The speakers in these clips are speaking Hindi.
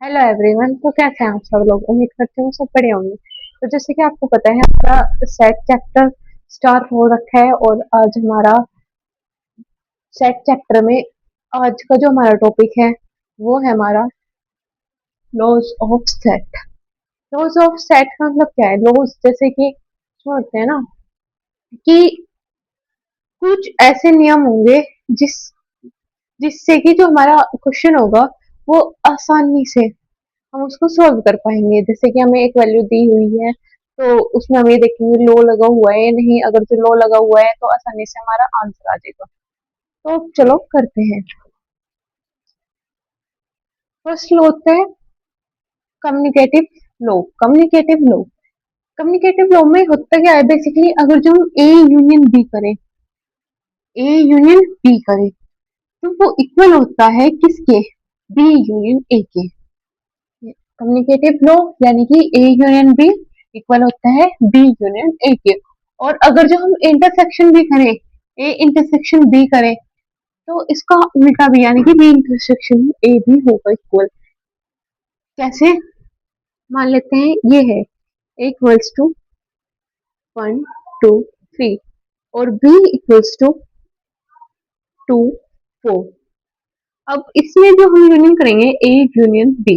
Hello everyone. तो कैसे हैं आप सब लोग? उम्मीद करती हूँ सब बढ़िया होंगे। तो जैसे कि आपको पता है, हमारा सेट चैप्टर स्टार्ट हो रखा है और आज हमारा सेट चैप्टर में आज का जो हमारा टॉपिक है वो है हमारा laws of set. Laws of set का मतलब क्या है? लॉज जैसे कि होते हैं ना कि कुछ ऐसे नियम होंगे जिस जिससे कि जो हमारा क्वेश्चन होगा वो आसानी से हम उसको सॉल्व कर पाएंगे। जैसे कि हमें एक वैल्यू दी हुई है तो उसमें हम ये देखेंगे लो लगा हुआ है या नहीं। अगर जो लो लगा हुआ है तो आसानी से हमारा आंसर आ जाएगा। तो चलो करते हैं। फर्स्ट लो होता है कम्युनिकेटिव लो। कम्युनिकेटिव लो में होता क्या है? बेसिकली अगर जो हम ए यूनियन बी करें, ए यूनियन बी करें तो वो इक्वल होता है किसके? बी यूनियन ए के। कम्युनिकेटिव लो यानी कि ए यूनियन बी इक्वल होता है बी यूनियन ए के। और अगर जो हम इंटरसेक्शन भी करें, ए इंटरसेक्शन बी करें, तो इसका उल्टा भी यानी कि बी इंटरसेक्शन ए भी होगा इक्वल। कैसे? मान लेते हैं ये है ए इक्वल्स टू 1 2 3 और बी इक्वल्स टू 2 4। अब इसमें जो हम यूनियन करेंगे ए यूनियन बी,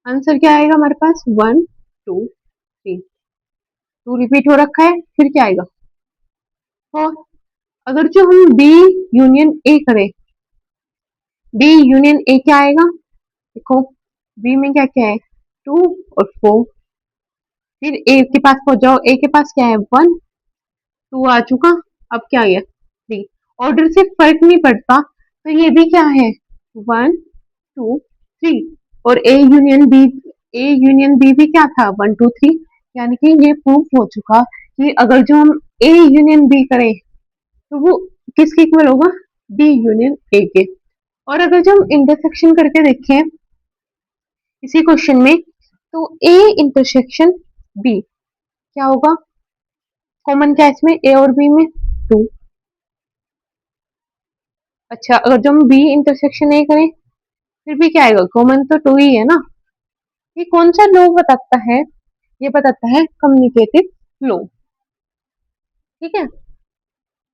आंसर क्या आएगा हमारे पास? 1 2 3। टू रिपीट हो रखा है, फिर क्या आएगा? 4। अगर जो हम बी यूनियन ए करें, बी यूनियन ए क्या आएगा? देखो बी में क्या क्या है? 2 और 4। फिर ए के पास पहुंच जाओ, ए के पास क्या है? 1 2 आ चुका। अब क्या आ गया? 3। ऑर्डर से फर्क नहीं पड़ता तो ये भी क्या है? 1 2 3। और ए यूनियन बी भी क्या था? 1 2 3। यानी कि ये प्रूफ हो चुका कि अगर जो हम ए यूनियन बी करें तो वो किसके इक्वल होगा? बी यूनियन ए के। और अगर जो हम इंटरसेक्शन करके देखें इसी क्वेश्चन में, तो ए इंटरसेक्शन बी क्या होगा? कॉमन क्या है इसमें? ए और बी में 2। अच्छा, अगर जो हम बी इंटरसेक्शन ए करें फिर भी क्या आएगा? कॉमन तो 2 ही है ना। ये कौन सा लॉ बताता है? ये बताता है कम्युनिकेटिव लॉ। ठीक है,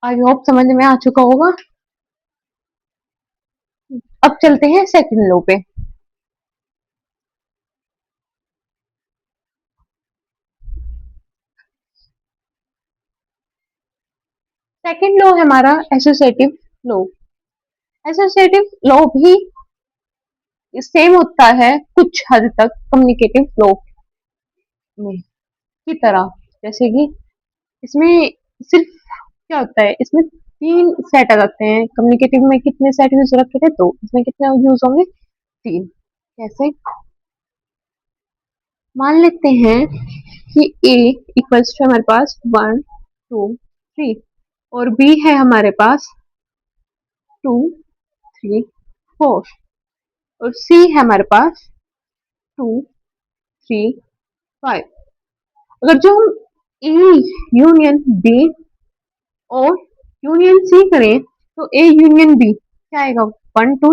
आई होप समझ में आ चुका होगा। अब चलते हैं सेकंड लॉ पे। सेकंड लॉ है हमारा एसोसिएटिव लॉ। एसोसिएटिव लॉ भी सेम होता है कुछ हद तक कम्युनिकेटिव लॉ में की तरह। जैसे कि इसमें सिर्फ क्या होता है, इसमें 3 सेट आ जाते हैं। कम्युनिकेटिव में कितने सेट यूज रखे थे? 2। इसमें कितने यूज होंगे? 3। कैसे? मान लेते हैं कि ए इक्वल्स टू हमारे पास 1 2 3 और बी है हमारे पास 2 3 4 और सी है हमारे पास 2 3 5। अगर जो हम ए यूनियन बी और यूनियन सी करें तो ए यूनियन बी क्या आएगा? 1 2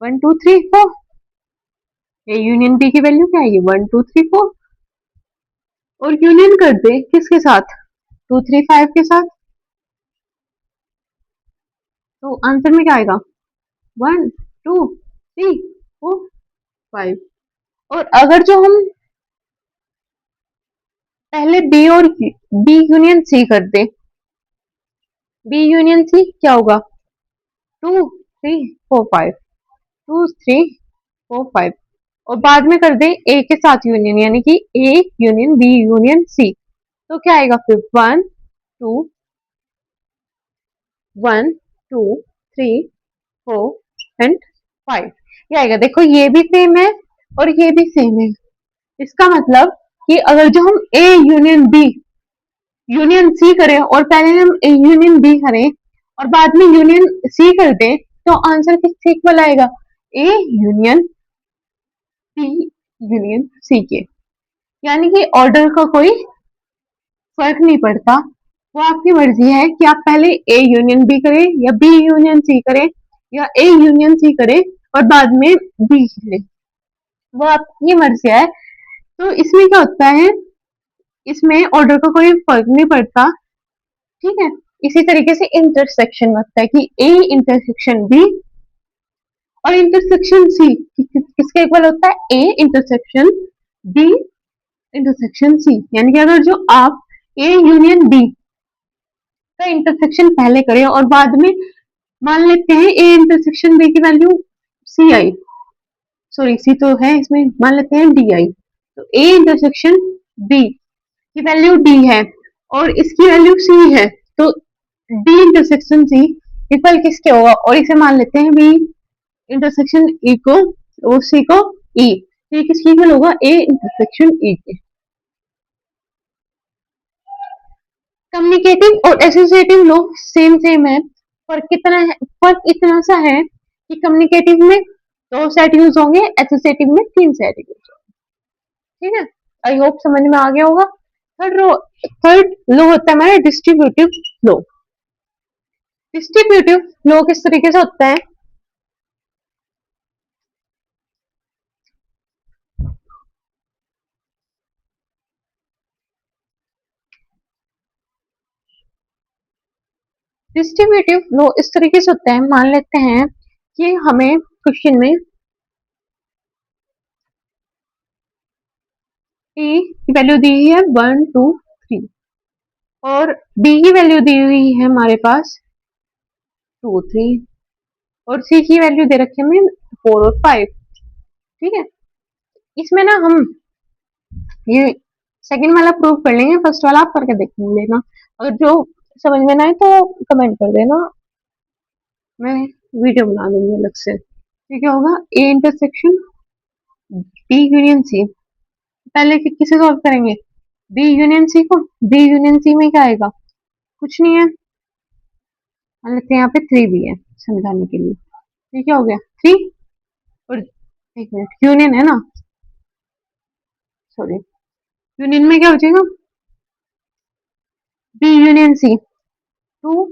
1 2 3 4। ए यूनियन बी की वैल्यू क्या आएगी? 1 2 3 4। और यूनियन कर दे किसके साथ? 2 3 5 के साथ। तो आंसर में क्या आएगा? 1 2 3 4 5। और अगर जो हम पहले बी यूनियन सी कर दे, बी यूनियन सी क्या होगा? 2 3 4 5। 2 3 4 5। और बाद में कर दे ए के साथ यूनियन यानी कि A union B union C, तो क्या आएगा फिर? 1 2 1 2 3 4 एंड 5 ये आएगा। देखो ये भी सेम है और ये भी सेम है। इसका मतलब कि अगर जो हम A union B union C करें और पहले हम ए यूनियन बी करें और बाद में यूनियन सी कर दें तो आंसर किससे इक्वल आएगा? A union B union C के। यानी कि ऑर्डर का कोई फर्क नहीं पड़ता। वो आपकी मर्जी है कि आप पहले ए यूनियन बी करें या बी यूनियन सी करें या ए यूनियन सी करें और बाद में बी करें। वो आपकी मर्जी है। तो इसमें क्या होता है, इसमें ऑर्डर का कोई फर्क नहीं पड़ता, ठीक है। इसी तरीके से इंटरसेक्शन में होता है कि ए इंटरसेक्शन बी और इंटरसेक्शन सी किसके इक्वल होता है, A intersection B intersection C. यानी कि अगर जो आप ए यूनियन बी का इंटरसेक्शन पहले करें और बाद में मान लेते हैं ए इंटरसेक्शन बी की वैल्यू सी आई, सॉरी सी तो है इसमें, मान लेते हैं डी आई, तो ए इंटरसेक्शन बी की वैल्यू डी है और इसकी वैल्यू सी है, तो डी इंटरसेक्शन सी इक्वल किसके होगा, और इसे मान लेते हैं बी इंटरसेक्शन ई को और सी को ई, तो ये किसकी इक्वल होगा, ए इंटरसेक्शन ई के। कम्युनिकेटिव और एसोसिएटिव लोग सेम सेम है, फर्क कितना है, फर्क इतना सा है कि कम्युनिकेटिव में 2 सेट यूज होंगे, एसोसिएटिव में 3 सेट यूज होंगे, ठीक है। आई होप समझ में आ गया होगा। थर्ड लो होता है हमारा डिस्ट्रीब्यूटिव लो। डिस्ट्रीब्यूटिव लो किस तरीके से होता है, डिस्ट्रीब्यूटिव लो इस तरीके से होता है, मान लेते हैं कि हमें क्वेश्चन में ए की वैल्यू दी है 1 2 3 और बी की वैल्यू दी हुई है हमारे पास 2 3 और सी की वैल्यू दे रखी है हमें 4 और 5, ठीक है। इसमें ना हम ये सेकंड वाला प्रूव कर लेंगे, फर्स्ट वाला आप करके देख लेना, अगर जो समझ में ना आए तो कमेंट कर देना, मैं वीडियो बना दूंगी अलग से। ठीक है, होगा A intersection B union C, पहले किसे सॉल्व करेंगे, बी यूनियन सी को, बी यूनियन सी में क्या आएगा, कुछ नहीं है, मान लेते हैं यहाँ पे 3 भी है समझाने के लिए, ठीक है, हो गया 3 और एक मिनट यूनियन है ना, सॉरी यूनियन में क्या हो जाएगा, बी यूनियन सी 2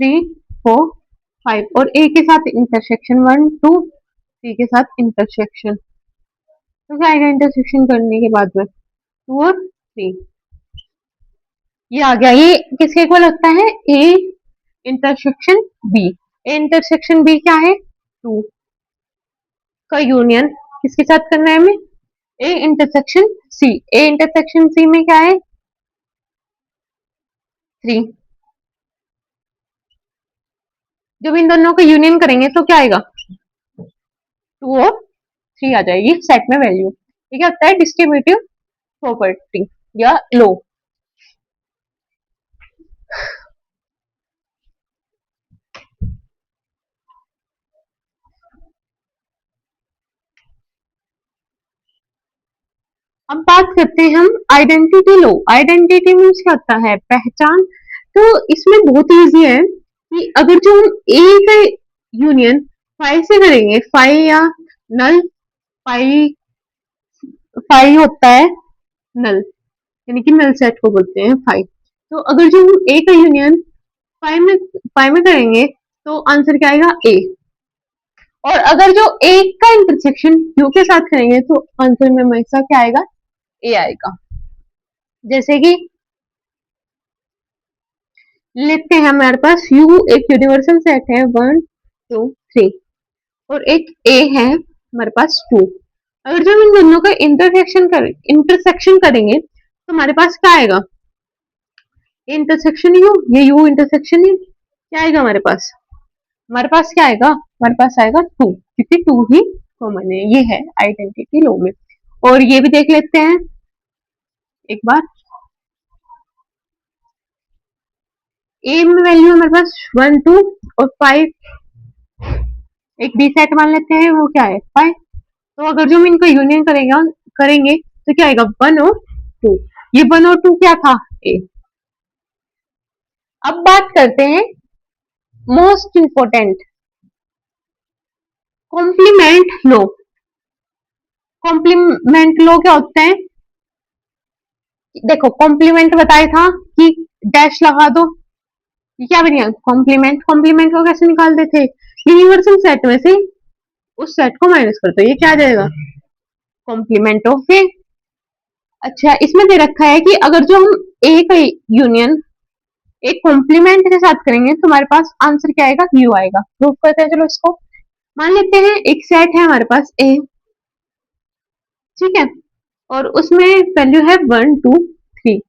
3 4 5 और ए के साथ इंटरसेक्शन 1 2 सी के साथ इंटरसेक्शन, तो क्या आएगा इंटरसेक्शन करने के बाद में 2 और 3, ये आ गया। ये किसके इक्वल होता है, A intersection B, A intersection B क्या है 2 का यूनियन किसके साथ करना है हमें, A intersection C, A intersection C में क्या है 3, जब इन दोनों का यूनियन करेंगे तो क्या आएगा 2 और 3 आ जाएगी सेट में वैल्यू, ये क्या होता है डिस्ट्रीब्यूटिव प्रॉपर्टी या लो। अब बात करते हैं हम आइडेंटिटी लो। आइडेंटिटी मीन्स क्या होता है, पहचान। तो इसमें बहुत इजी है कि अगर जो हम ए का यूनियन फाइव से करेंगे, फाइव या नल, फाइव फाइव होता है नल, यानी कि नल सेट को बोलते हैं फाइव, तो अगर जो हम ए का यूनियन फाइव में करेंगे तो आंसर क्या आएगा ए, और अगर जो ए का इंटरसेक्शन यू के साथ करेंगे तो आंसर में हमेशा क्या आएगा, ए आएगा। जैसे कि लेते हैं हमारे पास यू एक यूनिवर्सल सेट है 1 2 3 और एक ए है हमारे पास 2, अगर जो हम इन दोनों का इंटरसेक्शन करेंगे तो हमारे पास क्या आएगा, इंटरसेक्शन यू, ये यू इंटरसेक्शन यू, क्या आएगा हमारे पास, हमारे पास क्या आएगा, हमारे पास आएगा 2, क्योंकि 2 ही कॉमन है, ये है आइडेंटिटी लो में। और ये भी देख लेते हैं एक बार, ए में वैल्यू हमारे पास 1 2 और 5, एक बी सेट मान लेते हैं वो क्या है 5, तो अगर जो हम इनको यूनियन करेंगे तो क्या आएगा 1 और 2, ये 1 और 2 क्या था ए। अब बात करते हैं मोस्ट इंपोर्टेंट कॉम्प्लीमेंट लो। कॉम्प्लीमेंट लो क्या होता है, देखो कॉम्प्लीमेंट बताया था कि डैश लगा दो, ये क्या बन गया कॉम्प्लीमेंट, कॉम्प्लीमेंट को कैसे निकालते थे, यूनिवर्सल सेट में से उस सेट को माइनस कर दो, ये क्या आ जाएगा कॉम्प्लीमेंट ऑफ ए। अच्छा, इसमें दे रखा है कि अगर जो हम ए का यूनियन एक कॉम्प्लीमेंट के साथ करेंगे तो हमारे पास आंसर क्या आएगा, यू आएगा। प्रूफ करते हैं, चलो इसको मान लेते हैं। एक सेट है हमारे पास ए, ठीक है, और उसमें वैल्यू है 1 2 3,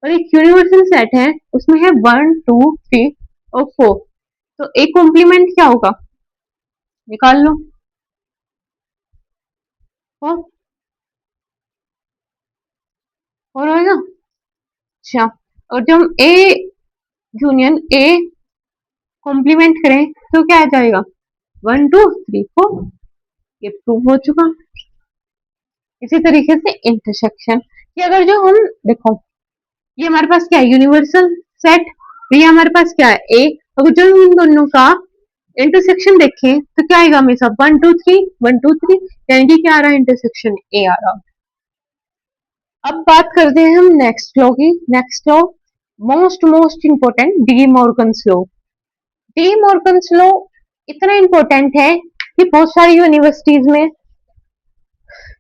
और एक यूनिवर्सल सेट है उसमें है 1 2 3 और 4। तो एक कॉम्प्लीमेंट क्या होगा, निकाल लो। और और होगा। अच्छा, और जब हम ए यूनियन ए कॉम्प्लीमेंट करें तो क्या आ जाएगा, 1 2 3 4। ये प्रूव हो चुका। इसी तरीके से इंटरसेक्शन, कि अगर जो हम देखो ये हमारे पास क्या है, यूनिवर्सल सेट, ये हमारे पास क्या है ए, अगर जो हम इन दोनों का इंटरसेक्शन देखें तो क्या आएगा हमेशा 1 2 3 1 2 3, यानी कि क्या आ रहा है, इंटरसेक्शन ए आ रहा। अब बात करते हैं हम नेक्स्ट लॉ की। Next law most most important, D Morgan's law. D Morgan's law इतना इंपॉर्टेंट है कि बहुत सारी यूनिवर्सिटीज में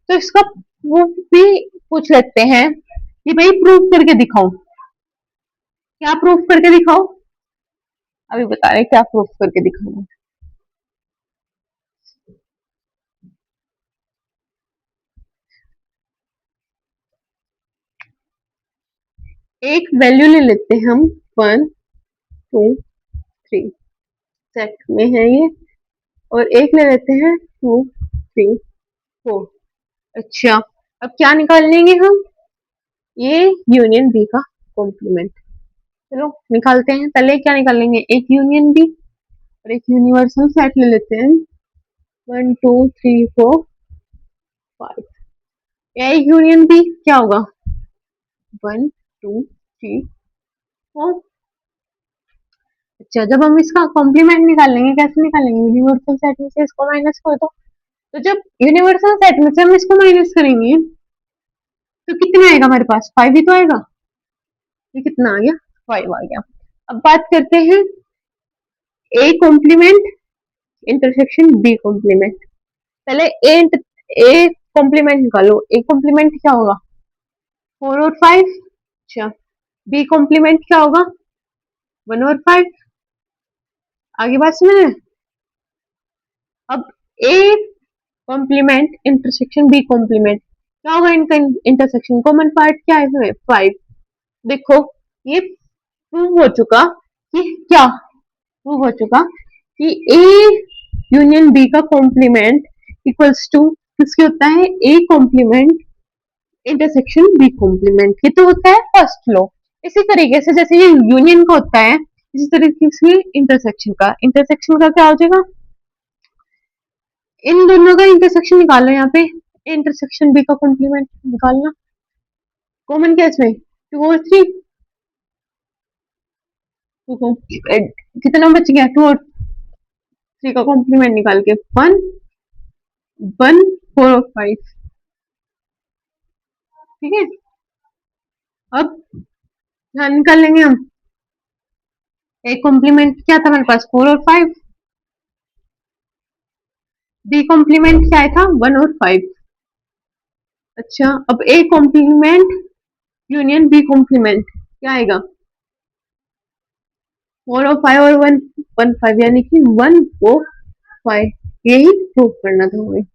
तो इसका प्रूफ भी पूछ लेते हैं कि भाई प्रूफ करके दिखाओ। क्या प्रूफ करके दिखाओ, अभी बता रहे क्या प्रूफ करके दिखाओ। एक वैल्यू ले लेते हैं हम 1 2 3, सेट में है ये, और एक ले लेते हैं 2 3 4। अच्छा, अब क्या निकाल लेंगे हम, ये यूनियन बी का कॉम्प्लीमेंट। चलो निकालते हैं। पहले क्या निकाल लेंगे, एक यूनियन बी और एक यूनिवर्सल सेट ले लेते हैं 1 2 3 4 5। ए यूनियन बी क्या होगा, 1 2 3 4। अच्छा, जब हम इसका कॉम्प्लीमेंट निकालेंगे, कैसे निकालेंगे, यूनिवर्सल सेट में से इसको माइनस कर दो। तो जब यूनिवर्सल सेट में से हम इसको माइनस करेंगे तो कितना आएगा हमारे पास, 5 ही तो आएगा। ये कितना आ गया, 5 आ गया। अब बात करते हैं A complement intersection B complement. पहले ए कॉम्प्लीमेंट निकालो। ए कॉम्प्लीमेंट क्या होगा, 4 और 5। अच्छा, बी कॉम्प्लीमेंट क्या होगा, 1 और 5। आगे बात समझ में। अब A complement intersection B complement क्या होगा, इनका इंटरसेक्शन कॉमन पार्ट क्या है इसमें, 5। देखो ये प्रूव हो चुका कि क्या प्रूव हो चुका कि ए यूनियन बी का कॉम्प्लीमेंट इक्वल्स टू किसके होता है, A complement intersection B complement. ये तो होता है फर्स्ट लॉ। इसी तरीके से जैसे ये यूनियन का होता है, इसी तरीके से इंटरसेक्शन का क्या हो जाएगा, इन दोनों का इंटरसेक्शन निकालो। यहाँ पे इंटरसेक्शन बी का कॉम्प्लीमेंट निकालना, कॉमन क्या है इसमें, 2 और 3। कितना बच गया, 2 और 3 का कॉम्प्लीमेंट निकाल के 1 1 4 और 5। ठीक है, अब यहाँ निकाल लेंगे हम। एक कॉम्प्लीमेंट क्या था हमारे पास, 4 और 5। बी कॉम्प्लीमेंट क्या था, 1 और 5। अच्छा, अब A complement union B complement क्या आएगा, 4 और 5 और 1 1 5, यानी कि 1 4 5। यही प्रूव करना था हमें।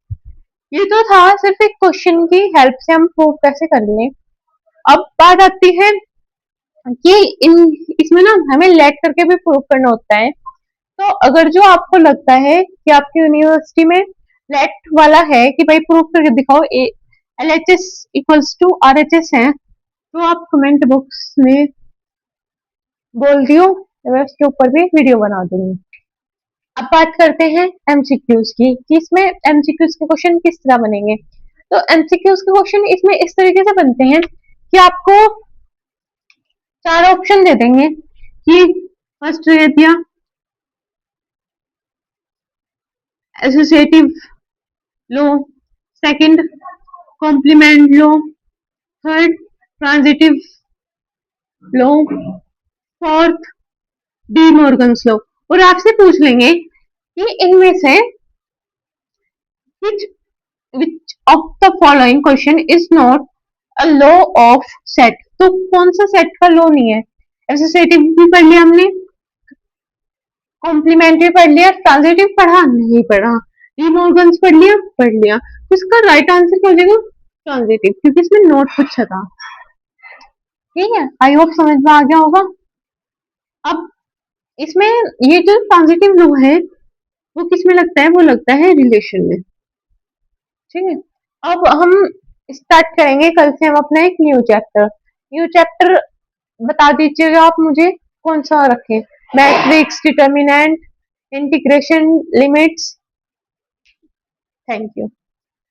ये तो था सिर्फ एक क्वेश्चन की हेल्प से हम प्रूव कैसे कर लें। अब बात आती है कि इन इसमें ना हमें लेट करके भी प्रूव करना होता है। तो अगर जो आपको लगता है कि आपकी यूनिवर्सिटी में लेट वाला है कि भाई प्रूव करके दिखाओ LHS इक्वल्स टू RHS है, तो आप कमेंट बॉक्स में बोल दियो, तो मैं उसके ऊपर भी वीडियो बना दूंगी। अब बात करते हैं MCQs की, कि इसमें MCQs के क्वेश्चन किस तरह बनेंगे। तो MCQs के क्वेश्चन इसमें इस तरीके से बनते हैं कि आपको 4 ऑप्शन दे देंगे कि फर्स्ट दे दिया एसोसिएटिव लो, सेकंड कॉम्प्लीमेंट लो, थर्ड ट्रांजिटिव लो, फोर्थ डी मॉर्गन्स लो। और आपसे पूछ लेंगे कि इनमें से which which of the following question is not a law of set. तो कौन सा सेट का लॉ नहीं है? एसोसिएटिव भी पढ़ लिया हमने, कॉम्प्लीमेंट्री पढ़ लिया, ट्रांजिटिव पढ़ा नहीं पढ़ा, डिमॉर्गन्स पढ़ लिया पढ़ लिया। तो इसका राइट आंसर क्या हो जाएगा? ट्रांजिटिव, क्योंकि इसमें नोट पूछा था। ठीक है, आई होप समझ में आ गया होगा। अब इसमें ये जो ट्रांजिटिव लो है वो किस में लगता है? वो लगता है रिलेशन में। ठीक है, अब हम स्टार्ट करेंगे कल से हम अपना एक न्यू चैप्टर। न्यू चैप्टर बता दीजिएगा आप मुझे कौन सा रखें? Matrix, determinant, integration, limits. Thank you.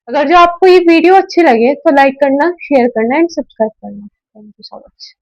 अगर जो आपको ये वीडियो अच्छी लगे तो लाइक करना, शेयर करना एंड सब्सक्राइब करना। Thank you so much.